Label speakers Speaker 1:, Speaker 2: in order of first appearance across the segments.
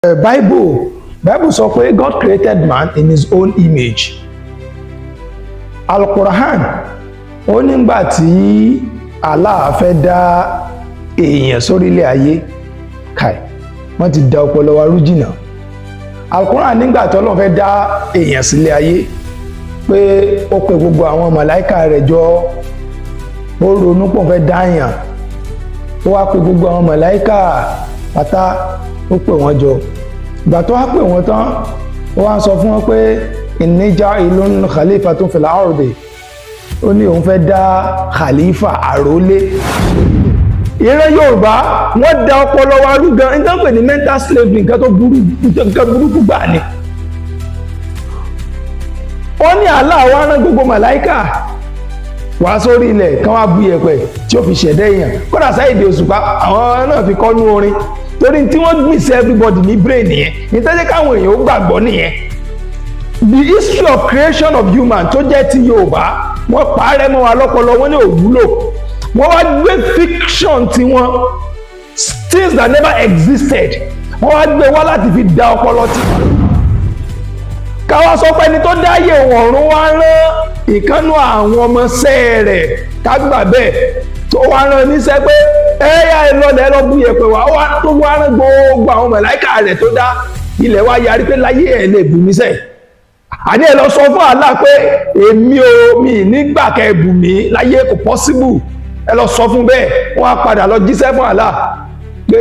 Speaker 1: Bible sọ pé God created man in his own image. Al-Quran ó nígbà tí Allah fẹ́ dá èèyàn sórí ilẹ̀ ayé kai wọ́n ti da ọpọlọ wa rú jìnnà. Al-Quran nígbà tí Ọlọ́run fẹ́ dá èèyàn sílẹ̀ ayé pé ó pe gbogbo àwọn màláíkà rẹ̀ jọ ó ronú pọ̀ fẹ́ dá èèyàn ó wá pe gbogbo àwọn màláíkà pátá ó pè wọ́n jọ ìgbà tó wá pè wọ́n tán ó wá sọ fún wọn pé inni ja'ilun khalifatun fil ardi ó ní òun fẹ́ dá khalifa àrólé. ìran Yorùbá wọ́n da ọpọlọ wa rú gan nígbà pé ní mental slavery nǹkan tó burú nǹkan burúkú gbà ni. ó ní Allah wá rán gbogbo màláíkà wá sórí ilẹ̀ kán wá bu yẹ̀pẹ̀ tí ó fi ṣẹ̀dá èèyàn kódà Saheed Òṣùpá àwọn náà fi kọ́nú orin torí tí wọ́n gbìn sí everybody ní brain nìyẹn nítorí káwọn èèyàn ó gbàgbọ́ nìyẹn. The history of creation of human tó jẹ́ ti Yorùbá wọ́n parẹ́ mọ́ wa lọ́pọlọ wọ́n ní òwúlò wọ́n wá gbé fiction tí wọ́n things that never existed wọ́n wá gbé wá láti fi da ọpọlọ tí wọ́n. káwá sọ pé ẹni tó dáyé ọ̀run wá rán ìkánú àwọn ọmọọṣẹ́ rẹ̀ kágbà bẹ́ẹ̀ tó wá rán níṣẹ́ pé ẹ̀yà ìlọlẹ̀ lọ bú yẹ̀pẹ̀ wá tó wá rán gbogbo àwọn màláíkà rẹ̀ tó dá ilẹ̀ wa yarí pé láyé ẹ̀ lè bù mí sẹ́ẹ̀. àní ẹ lọ sọ fún Allah pé èmi ò mi nígbà kẹ́ bù mí láyé kò possible ẹ lọ sọ fún bẹ́ẹ̀ wọ́n á padà lọ jíṣẹ́ fún Allah pé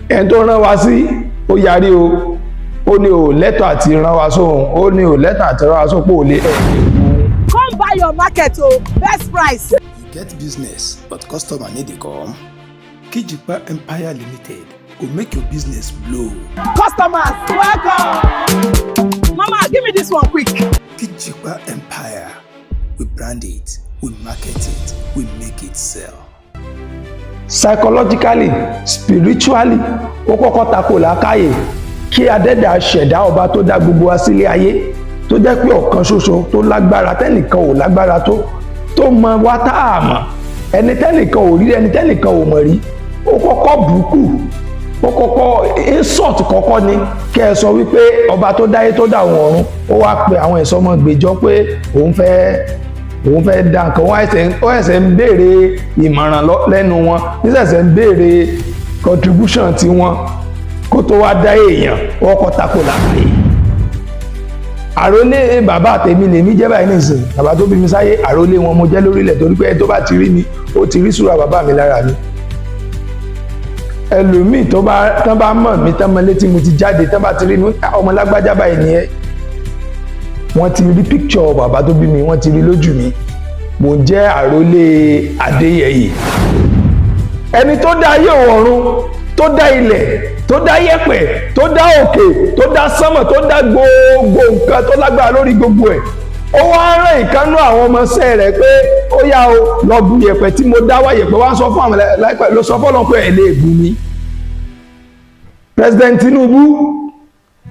Speaker 1: ẹni tó rán wa sí ó yarí o ó ní ò lẹ́tọ̀ àti rán wa sóhun ó ní ò lẹ́tọ̀ àti rán wa sóhun pé ò lè ẹ̀.
Speaker 2: Come buy your market o best price.
Speaker 3: You get business but customer need to come. Kijipa Empire Limited go make your business blow.
Speaker 2: Customers welcome. Mama give me this one quick.
Speaker 3: Kijipa Empire, we brand it, we market it, we make it sell.
Speaker 1: Psychologically, spiritually ó kọ́kọ́ tako làákàyè kí adẹ́dàá ṣẹ̀dá ọba tó dá gbogbo wa sílé ayé tó jẹ́ pé ọ̀kan ṣoṣo tó lágbára tẹ́nìkan ò lágbára tó mọ wá tá a mọ̀ ẹni tẹ́nìkan ò rí ẹni tẹ́nìkan ò mọ̀ rí ó kọ́kọ́ bùkù ó kọ́kọ́ insult kọ́kọ́ ni kẹ́ ẹ sọ wípé ọba tó dáyé tó dá àwọn ọ̀run ó wá pe àwọn ẹ̀ṣọ́ ọmọ gbèjọ́ pé òun fẹ́ dá nǹkan ó ẹ̀sẹ̀ ń béèrè ìmọ̀ràn lẹ́nu wọn nísẹ̀sẹ̀ ń béèrè contribution tí wọ́n kó tó wá dá èèyàn ó kọ́ tako làkàyè. àrólé bàbá tèmi lèmi jẹ́ báyìí nìsín bàbá tó bí mi sáyé àrólé wọn mo jẹ́ lórílẹ̀ torí pé tó bá ti rí mi ó ti rí sùúrà bàbá mi lára mi. ẹlòmíì tán bá mọ̀ mí tán mọ létí mo ti jáde tán bá ti rí mi ọmọ lágbájá báyìí nìyẹn wọ́n ti rí picture bàbá tó bí mi wọ́n ti rí lójú mi mo jẹ́ àrólé Adéyẹyè. ẹni tó dá ayé ọ̀run tó dá ilẹ̀ tó dá yẹ̀pẹ̀ tó dá òkè tó dá sánmọ̀ tó dá gbogbo nǹkan tó lágbára lórí gbogbo ẹ̀ ó wá rán ìkánú àwọn ọmọọṣẹ́ rẹ̀ pé ó yá o lọ bu yẹ̀pẹ̀ tí mo dá wá yẹ̀pẹ̀ wá sọ fún àwọn láìpẹ́ ló sọ fọ́lọ́n pé ẹ̀ lè bù mí. President Tinubu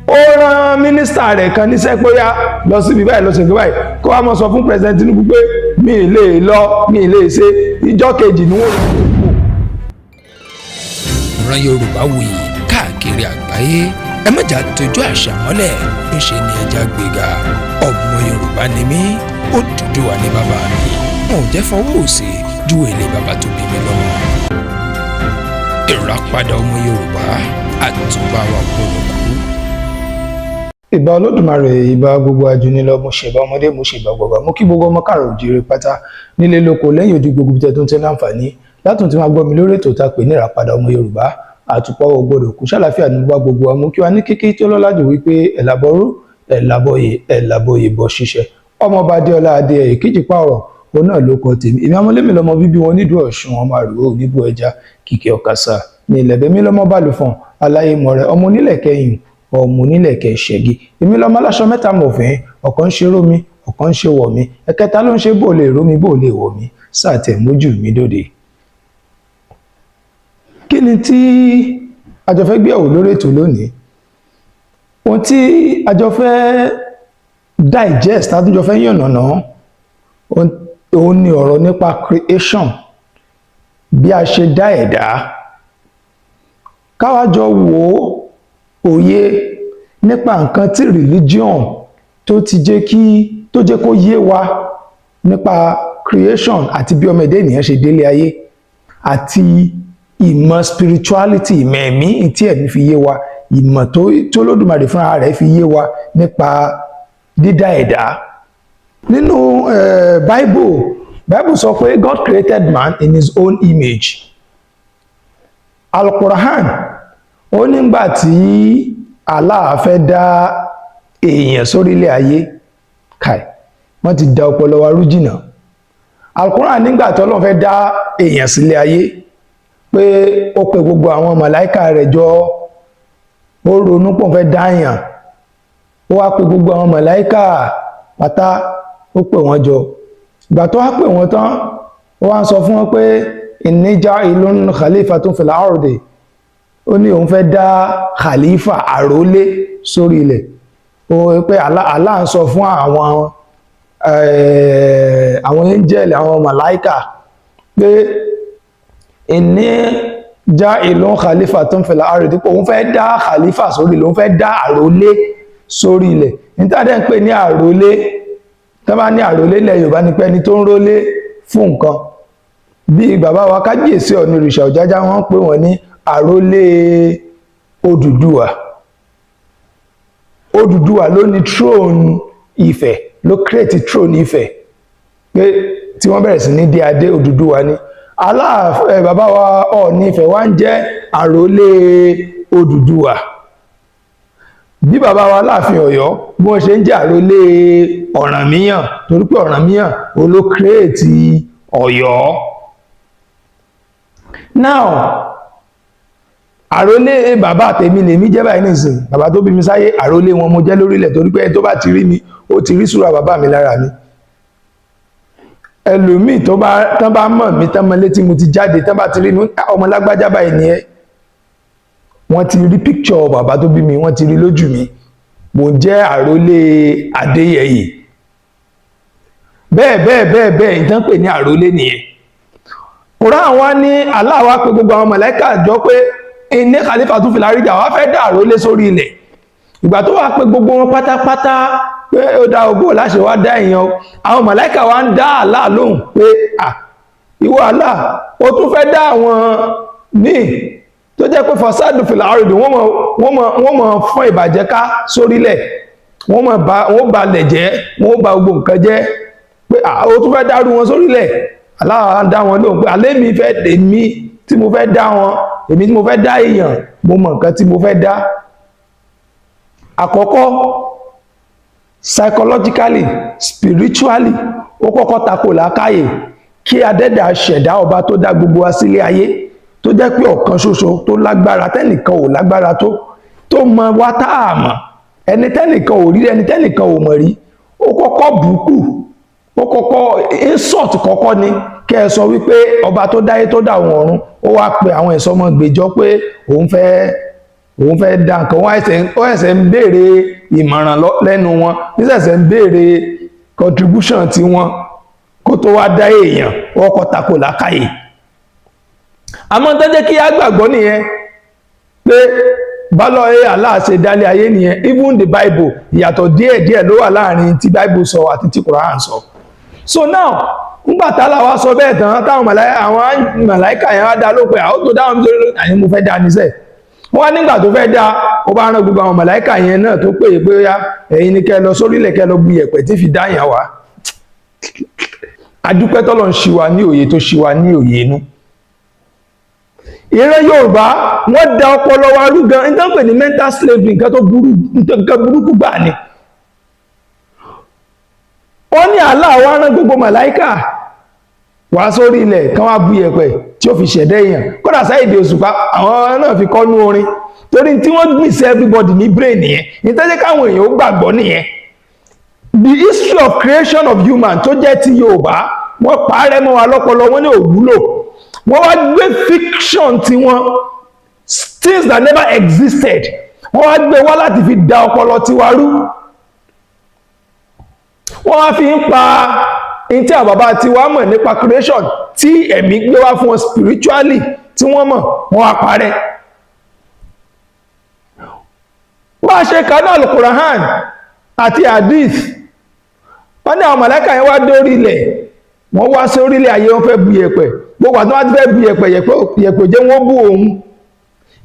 Speaker 1: ó rán mínísítà rẹ̀ kan níṣẹ́ pé ó yá lọ síbi báyìí lọ síbi báyìí kó wá mọ̀ sọ fún President Tinubu pé mi ì lè lọ mi ì lè ṣe ìjọ́ kejì ni wọ́n lọ.
Speaker 4: ìran Yorùbá wuyì káàkiri àgbáyé ẹ má jà tójú àṣà mọ́lẹ̀ ńṣe ni ẹja gbéga ọmọ Yorùbá ni mí Odùduwà ni bàbá mi wọn ò jẹ́ fọwọ́ òsì ju èlé bàbá tó bí mi lọ́wọ́. ìràpadà ọmọ Yorùbá àtúbà wa gbọ́dọ̀ kú.
Speaker 1: ìbà Olódùmarè ìbà gbogbo ajúnilọ mo ṣèbà ọmọdé mo ṣèbà gbogbo mo kí gbogbo ọmọ káàrọ̀ oòjíire pátá nílé lóko lẹ́yìn odi gbogbo tẹ tó ń tẹ láǹfààní látùn tí máa gbọ́ mi lórí ètò tá a pè ní ìràpadà ọmọ Yorùbá àtùpà wa gbọ́dọ̀ kú ṣàlàfíà ní gbogbo wa mú kí wa ní kíkí tí ó lọ́lá jù wípé ẹ̀làbọ̀rú ẹ̀làbọ̀yè bọ̀ ṣiṣẹ́ ọmọọba Adéọlá Adéyẹyè Kijipa ọ̀rọ̀ òun náà ló kọ tèmi èmi amúlémi lọmọ bíbí wọn nídùú Ọ̀ṣun ọmọ àrùwò oníbù ẹja kìkì ọ̀kasà ní ilẹ̀bẹ̀mí lọmọ bálùfọ̀n aláyémọ̀rẹ́ ọmọ onílẹ̀ kẹyìn ọmọ onílẹ̀ kẹṣẹ́gi èmi lọmọ aláṣọ mẹ́ta mọ̀fẹ́ ọ̀kan ń ṣe rómi ọ̀kan ń ṣe wọ̀ mí ẹ̀kẹta ló ń ṣe bó lè rómi bó lè wọ̀ mí sáà tẹ̀ mójú mi dòde. kí ni tí a jọ fẹ́ gbé ẹ̀wò lórí ètò lónìí ohun tí a jọ fẹ́ digest àtúnjọ fẹ́ yànnàná òun ni ọ̀rọ̀ nípa creation bí a ṣe dá ẹ̀dá káwá jọ wò ó òye nípa nǹkan tí religion tó jẹ́ kó yé wa nípa creation àti bí ọmọ ẹ̀dá ènìyàn ṣe délé ayé àti ìmọ̀ spirituality ìmọ̀ ẹ̀mí tí ẹ̀mí fi yé wa ìmọ̀ tó lódùmarè fúnra rẹ̀ fi yé wa nípa dídá ẹ̀dá. Nínú Bible sọ pé God created man in his own image. Al-Quran ó nígbà tí Allah fẹ́ dá èèyàn sórílẹ̀ ayé kai wọ́n ti da ọpọlọ wa rú jìnnà. Al-Quran nígbà tí Ọlọ́run fẹ́ dá èèyàn sílé ayé pé ó pe gbogbo àwọn màláíkà rẹ̀ jọ ó ronú pọ̀ fẹ́ dá èèyàn ó wá pe gbogbo àwọn màláíkà pátá ó pè wọ́n jọ ìgbà tó wá pè wọ́n tán ó wá ń sọ fún wọn pé inni ja'ilun khalifatun fil ardi ó ní òun fẹ́ dá khalifa àrólé sórí ilẹ̀ ó pé Allah ń sọ fún àwọn angel àwọn màláíkà pé inni ja'ilun khalifatun fil ardi pé òun fẹ́ dá khalifa sórí ilẹ̀ òun fẹ́ dá àrólé sórí ilẹ̀ nítàdé ń pè ní àrólé tó bá ní àrólé ilẹ̀ Yorùbá ní pé ẹni tó ń rólé fún nǹkan bí bàbá wa Kábíyèsí Ọ̀ọ̀ni òrìṣà Ọ̀jájá wọ́n pè wọ́n ní àrólé Odùduwà ló ní throne Ifẹ̀ ló create throne Ifẹ̀ pé tí wọ́n bẹ̀rẹ̀ sí ní dé adé Odùduwà ni Aláàfin bàbá wa Ọọ̀ni Ifẹ̀ wá ń jẹ́ àrólé Odùduwà bí bàbá wa Aláàfin Ọ̀yọ́ bí wọ́n ṣe ń jẹ́ àrólé Ọ̀rànmíyàn torí pé Ọ̀rànmíyàn ló create Ọ̀yọ́. Now àrólé bàbá tèmi lèmi jẹ́ báyìí nìsín bàbá tó bí mi sáyé àrólé wọn mo jẹ́ lórílẹ̀ torí pé tó bá ti rí mi ó ti rí súra bàbá mi lára mi. Ẹlòmíì tán bá mọ̀ mí tán mọ létí mo ti jáde tán bá ti rí mi ọmọ lágbájá báyìí ni ẹ́ wọ́n ti rí picture bàbá tó bí mi wọ́n ti rí lójú mi mo jẹ́ àrólé Adéyẹyè bẹ́ẹ̀ ìtàn pè ní àrólé nìyẹn. Kùránì wá ní Allah wá pé gbogbo àwọn màláíkà jọ pé inni khalifatun fil ardi wá fẹ́ dá àrólé sórí ilẹ̀ ìgbà tó wá pé gbogbo wọn pátápátá pé ó dá ogbó láṣẹ wá dá èèyàn àwọn màláíkà wá ń dá Allah lóhùn pé ìwọ Allah ó tún fẹ́ dá àwọn míì tó jẹ́ pé fasadu fil ardi wọ́n mọ̀ fún ìbàjẹ́ ká sórílẹ̀ wọ́n ba lẹ̀ jẹ́ wọ́n ba gbogbo nǹkan jẹ́ pé ó tún fẹ́ dárú wọn sórílẹ̀ Allah dá wọn lóhùn pé alẹ́ mi fẹ́ èmi tí mo fẹ́ dá wọn èmi tí mo fẹ́ dá èèyàn mo mọ̀ nǹkan tí mo fẹ́ dá. Àkọ́kọ́ psychologically spiritually ó kọ́kọ́ tako làákàyè kí adẹ́dà ṣẹ̀dá ọba tó dá gbogbo wa sílé ayé tó jẹ́ pé ọ̀kan ṣoṣo tó lágbára tẹ́nìkan ò lágbára tó mọ wá tá a mọ̀ ẹni tẹ́nìkan ò rí ẹni tẹ́nìkan ò mọ̀ rí ó kọ́kọ́ bùkù ó kọ́kọ́ insult kọ́kọ́ ni kẹ́ ẹ sọ wípé ọba tó dáyé tó dá àwọn ọ̀run ó wá pe àwọn ìsọmọgbèjọ́ pé òun fẹ́ dá nǹkan ó ẹ̀sẹ̀ ń béèrè ìmọ̀ràn lẹ́nu wọn nísẹ̀sẹ̀ ń béèrè contribution tí wọn kó tó wá dá èèyàn ọkọ̀ tako làákàyè. Àmọ́ tó jẹ́ kí á gbàgbọ́ nìyẹn pé bálọ̀ Allah ṣe dálé ayé nìyẹn even the Bible ìyàtọ̀ díẹ̀díẹ̀ ló wà láàrin tí Bible sọ àti tí Quran sọ. So now nígbà tálà wá sọ bẹ́ẹ̀ tán táwọn màláíkà yẹn wá dá ló pé àwọn tó dáwọn nítorí àní mo fẹ́ dá níṣẹ́ wọ́n wá nígbà tó fẹ́ dá ó bá rán gbogbo àwọn màláíkà yẹn náà tó pè pé yá ẹ̀yin ni kẹ́ lọ sórílẹ̀ kẹ́ lọ bu yẹ̀pẹ̀ tí fi dá yẹn wá. Adúpẹ́ tọ́lọ̀ ń ṣì wá ní òye tó ṣì wá ní òye inú. Ìran Yorùbá wọ́n da ọpọlọ wa rú gan nítorí pé ní mental slavery nǹkan burúkú gbà ni. Ó ní Allah wá rán gbogbo màláíkà wá sórí ilẹ̀ kan wá bu yẹ̀pẹ̀ tí ó fi ṣẹ̀dá èèyàn kódà Saheed Òṣùpá àwọn náà fi kọ́nú orin torí tí wọ́n gbìn sí everybody ní brain nìyẹn nítorí káwọn èèyàn ó gbàgbọ́ nìyẹn. The history of creation of human tó jẹ́ ti Yorùbá wọ́n parẹ́ mọ́ wa lọ́pọlọ wọ́n ní òwúlò wọ́n wá gbé fiction tí wọ́n things that never existed wọ́n wá gbé wá láti fi da ọpọlọ tiwa rú wọ́n wá fi ń pa in tí àwọn bàbá tiwa mọ̀ nípa creation tí ẹ̀mí gbé wá fún wọn spiritually tí wọ́n mọ̀ wọ́n wá parẹ́ bá ṣe kanú Al-Qur'an àti hadith wọ́n ní àwọn màláíkà yẹn wá dé orílẹ̀ wọ́n wá sí orílẹ̀ ayé wọ́n fẹ́ bu yẹ̀pẹ̀ gbogbo àti wọ́n ti fẹ́ bu yẹ̀pẹ̀ yẹ̀pẹ̀ jẹ́ wọ́n bú òun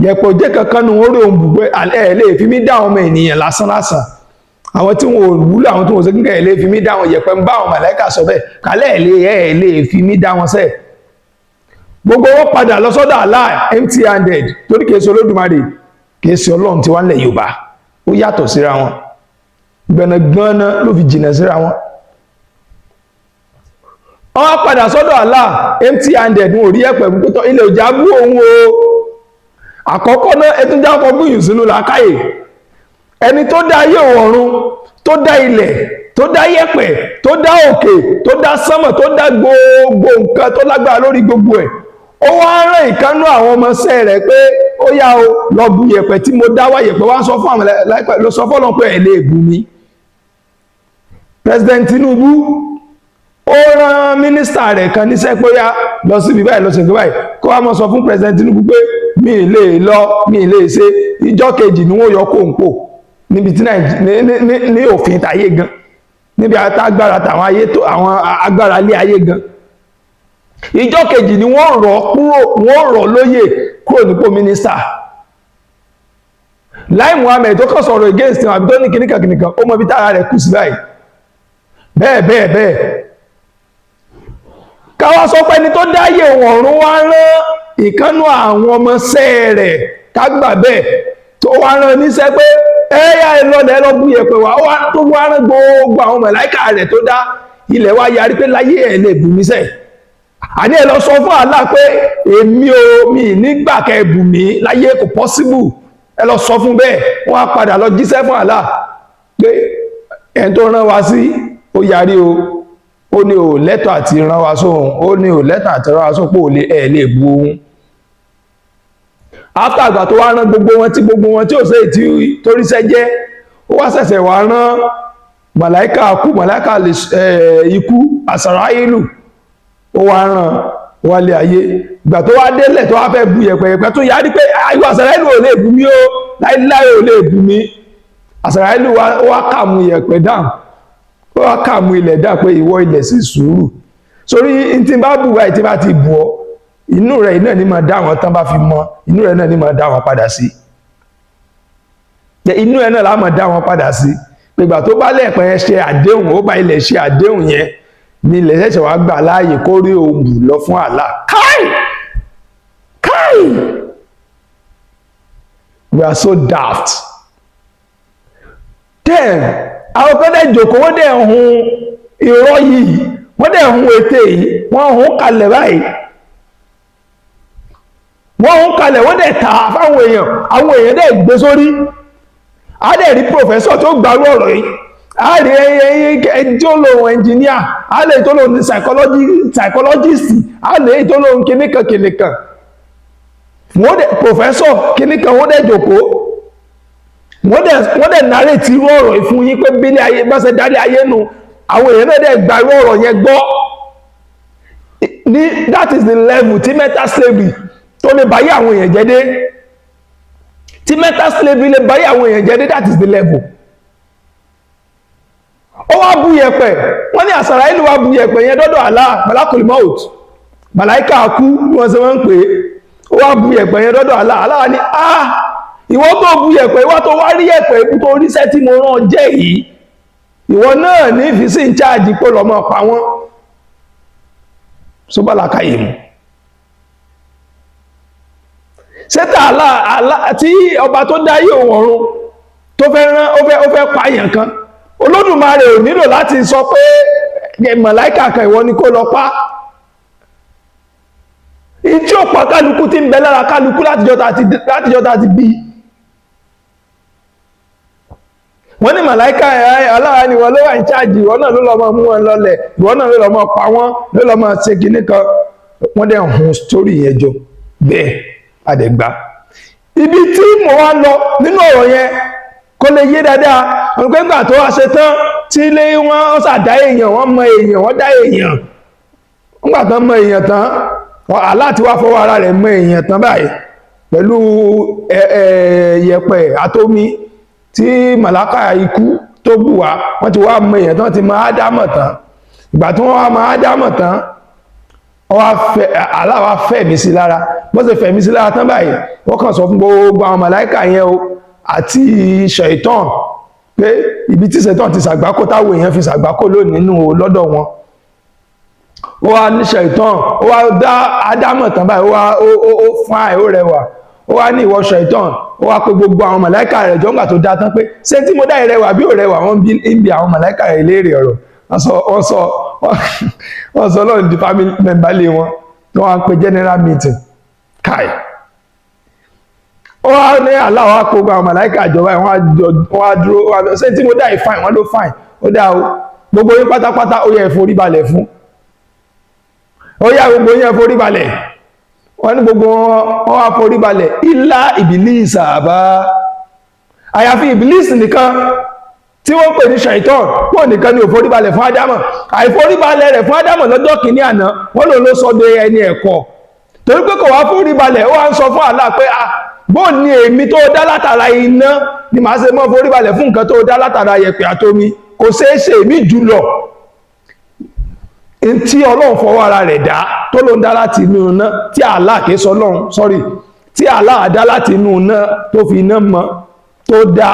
Speaker 1: yẹ̀pẹ̀ jẹ́ kankan nù orí òun bùgbé ẹ̀ lè fi mí dá ọmọ ènìyàn lásán lásán àwọn tí wọn ò wúlò àwọn tí wọn ò sí kíkẹ́ ẹ̀ lè fi mí dá wọn yẹ̀pẹ̀ ń bá àwọn màláíkà sọ bẹ́ẹ̀ kálẹ̀ ẹ̀ lè fi mí dá wọn sẹ́ẹ̀ gbogbo wọn padà lọ sọ́dọ̀ Allah empty handed torí kìí ṣe Olódùmarè kìí ṣe Ọlọ́run tí wọ́n lẹ̀ Yorùbá ó yàtọ̀ síra wọn gbẹ̀nàgbọ́nà ló fi jìnà síra wọn wọ́n padà sọ́dọ̀ Allah empty handed wọn ò rí ẹ̀pẹ̀ púpọ̀ ilẹ̀ òjá bú òun o àkọ́kọ́ náà ẹtún jáfọ́ gbìyàn sínú làákàyè ẹni tó dá ayé ọ̀run tó dá ilẹ̀ tó dá yẹ̀pẹ̀ tó dá òkè tó dá sánmọ̀ tó dá gbogbo nǹkan tó lágbára lórí gbogbo ẹ̀ ó wá rán ìkánú àwọn ọmọọṣẹ́ rẹ̀ pé ó yá o lọ bu yẹ̀pẹ̀ tí mo dá wá yẹ̀pẹ̀ wá sọ fún àwọn láìpẹ́ ló sọ fọ́lọ́n pé ẹ̀ lè bù mí President Tinubu ó rán mínísítà rẹ̀ kan níṣẹ́ pé ó yá lọ síbi báyìí lọ sí ibi báyìí kó wá mọ́ sọ fún President Tinubu pé mi ì lè lọ mi ì lè ṣe ìjọ́ kejì ni wọ́n yọ kóńpò níbi tí ní òfin tàyé gan níbi agbára tàwọn ayé tó àwọn agbára ilé ayé gan ìjọ́ kejì ni wọ́n rọ̀ lóyè kúrò nípò mínísítà Lai Muhammed tó kàn sọ̀rọ̀ against wọn àbí tó ní kìnnìkan ó mọ bí tára rẹ̀ kù sí báyìí bẹ́ẹ̀ káwá sọ pé ẹni tó dáyé ọ̀run wá rán ìkánú àwọn ọmọọṣẹ́ rẹ̀ kágbà bẹ́ẹ̀ tó wá rán níṣẹ́ pé ẹ̀yà ìlọ́dẹ̀ lọ bú yẹ̀pẹ̀ wá tó wá rán gbogbo àwọn màláíkà rẹ̀ tó dá ilẹ̀ wá yarí pé láyé ẹ̀ lè bù mí sẹ́ àní ẹ lọ sọ fún Allah pé èmi ò mi nígbà kẹ́ bù mí láyé kò possible ẹ lọ sọ fún bẹ́ẹ̀ wọ́n á padà lọ jíṣẹ́ fún Allah pé ẹni tó rán wa sí ó yarí o ó ní ò lẹ́tọ̀ àti rán wa sóhun ó ní ò lẹ́tọ̀ àti rán wa sóhun pé ẹ̀ lè bu ohun after àgbà tó wá rán gbogbo wọn tí ò sẹ́yìn tí toríṣẹ́ jẹ́ ó wá ṣẹ̀ṣẹ̀ wá rán màláíkà ikú àsàráìlù ó wá rán wálé ayé ìgbà tó wá délẹ̀ tó wá fẹ́ bu yẹ̀pẹ̀ tó yarí pé ayé àsàráìlù ò lè bù mí ó láíláí ò lè bù mí àsàráìlù wá kàmù yẹ̀pẹ̀ dáhùn ó wá kàmù ilẹ̀ dá pé ìwọ ilẹ̀ sí sùúrù sórí tí bá bù wáyé tí bá ti bù ọ inú rẹ̀ náà ní máa dá wọn tán bá fi mọ́ inú rẹ̀ náà ní máa dá wọn padà sí inú rẹ̀ náà lá máa dá wọn padà sí pẹ̀gbà tó bá lẹ́ẹ̀pẹ̀ yẹn ṣe àdéhùn ó bá ilẹ̀ ṣe àdéhùn yẹn ní ilẹ̀ ṣẹ̀ṣẹ̀ wá gbà láàyè kó rí ohun bù lọ fún Allah káì we are so daft then àwọn kan dẹ̀ jòkó wọ́n dẹ̀ hun irọ́ yìí wọ́n dẹ̀ hun ète yìí wọ́n hun kalẹ̀ báyìí wọ́n dẹ̀ tà fáwọn èèyàn àwọn èèyàn dẹ̀ gbé sórí a dẹ̀ rí pòfẹ́sọ̀ tó gbárù ọ̀rọ̀ yìí a rí ẹni tó lòun ẹnjìníà a lè tó lòun psychologist a lè tó lòun kìnnìkan wọ́n dẹ̀ pòfẹ́sọ̀ kìnnìkan wọ́n dẹ̀ jòkó wọ́n dẹ̀ narrate irú ọ̀rọ̀ yìí fún yín pé bí ayé bá ṣe dárí ayé nu àwọn èèyàn náà dẹ̀ gbárù ọ̀rọ̀ yẹn gbọ́ that is the level tí mental slavery tó lè báyé àwọn èèyàn jẹ́ dé tí mental slavery lè báyé àwọn èèyàn jẹ́ dé that is the level ó wá bú yẹ̀pẹ̀ wọ́n ní àsàráìlù wá bú yẹ̀pẹ̀ yẹn dọ́dọ̀ Allah malakul maut màláíkà kú ní wọ́n ṣe wọ́n ń pè é ó wá bú yẹ̀pẹ̀ yẹn dọ́dọ̀ Allah ní ìwọ tó bú yẹ̀pẹ̀ ìwọ tó wá rí yẹ̀pẹ̀ ikú tó ríṣẹ́ tí mo rán jẹ́ yìí ìwọ náà ní ìfisí in charge pé lọ́mọ pa wọ́n sóbàlàkà yìí mú sẹ́tà Allah tí ọba tó dá yóò wọ̀run tó fẹ́ rán ó fẹ́ pààyàn kan Olódùmarè ò nílò láti sọ pé màláíkà kan ìwọ ni kó lọ pa ìtí ò pa kálukú tí ń bẹ lára kálukú látijọ́ ta ti bí wọ́n ní màláíkà Allah ni wọ́n ló wà ní chájì ìwọ náà ló lọ mọ́ mú wọn lọlẹ̀ ìwọ náà ló lọ mọ́ pa wọ́n ló lọ mọ́ ṣe kìíní kan wọ́n dẹ̀ hun sítórì yẹn jọ bẹ́ẹ̀ àdẹ̀gbá ibi tí mo wá lọ nínú ọ̀rọ̀ yẹn kó lè yé dáadáa ọ̀gbẹ́gbà tó wá ṣe tán tí ilé wọn ṣàdá èèyàn wọ́n mọ èèyàn wọ́n dá èèyàn nígbà tán mọ èèyàn tán Allah ti wá fọwọ́ ara rẹ̀ mọ èèyàn tán báyìí pẹ̀lú yẹ̀pẹ̀ àtomi tí màláíkà ikú tó bù wá wọ́n ti wá mọ èèyàn tán ti mọ ádámọ̀ tán ìgbà tí wọ́n wá mọ ádámọ̀ tán Allah wá fẹ̀mí sí lára bó ṣe fẹ̀mí sí lára tán báyìí wọ́n kàn sọ fún gbogbo àwọn màláíkà yẹn o àti ṣẹ̀tán pé ibi tí ṣẹ̀tán ti ṣàgbákò táwọn èèyàn fi ṣàgbákò lónìí nínú lọ́dọ̀ wọn ó wá ní ṣẹ̀tán ó wá dá ádámọ̀ tán báyìí ó fine ó rẹwà ó wá ní ìwọ ṣẹ̀tán ó wá pé gbogbo àwọn màláíkà rẹ̀ jọ́ngbà tó dá tán pé ṣé tí mo dá ìrẹwà bí ò rẹwà wọ́n ń bi àwọn màláíkà rẹ̀ léèrè ọ̀rọ̀ wọ́n sọ lọ́rùn di family member lé wọn wọ́n wá pe general meeting kai ó wá ní Allah wá kó gbogbo àwọn màláíkà ìjọba wọ́n wá dúró ṣé tí mo dá ìfine wọ́n ló fine ó dá o gbogbo yín pátápátá ó yẹ forí balẹ̀ fún ó yá gbogbo yín forí balẹ̀ wọ́n ní gbogbo wọn wá forí balẹ̀ ilá ìbílísì àbá àyàfi ìbílísì nìkan tí wọ́n pè ní ṣàìtàn wọ́n nìkan ni ò forí balẹ̀ fún ádámọ̀ àìforí balẹ̀ rẹ̀ fún ádámọ̀ lọ́jọ́ kìíní àná wọ́n lòun ló sọ de ẹni ẹ̀kọ́ torí pé kò wá forí balẹ̀ ó wá ń sọ fún Allah pé bó ní èmi tó dá látara iná ni màá ṣe mọ́ forí balẹ̀ fún nǹkan tó dá látara yẹ̀pẹ̀ àtomi kò ṣeé ṣe èmi jùlọ tí ọlọ́run fọwọ́ ara rẹ̀ dá tó ló ń dá láti inú iná tí Allah kìí sọ ọlọ́run sọ́rí tí Allah dá láti inú iná tó fi iná mọ́ tó dá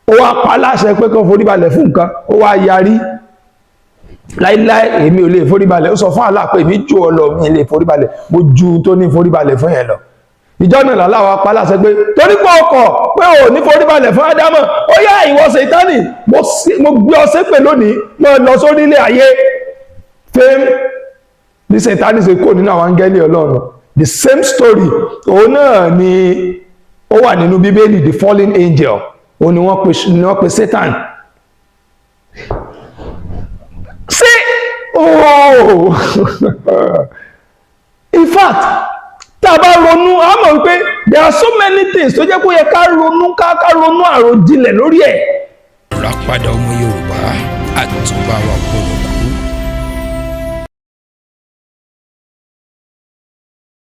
Speaker 1: ó wá pa láṣẹ pé kán foríbalẹ̀ fún nǹkan ó wá yarí láíláí èmi ò lè foríbalẹ̀ ó sọ fún Allah pé èmi jù ọ lọ mi lè foríbalẹ̀ mo ju tó ní foríbalẹ̀ fún yẹn lọ ìjọ náà Allah wá pa láṣẹ pé torí pé ọkọ̀ pé ò ní foríbalẹ̀ fún Ádámọ̀ ó yá ìwọ Sátánì mo gbé ọ ṣépè lónìí lọ sórí ilé ayé fame bí Sátánì ṣe kó nínú àwọn áńgẹ́lì Ọlọ́run the same story òun náà ni ó wà nínú Bíbélì the fallen angel òun ni wọ́n pe Satan ṣé oh in fact tá a bá ronú a mọ̀ wípé there are so many things tó jẹ́ kó yẹ ká ronú àròjinlẹ̀ lórí ẹ̀.
Speaker 4: Ìràpadà ọmọ Yorùbá àtúbà wa gbọ́dọ̀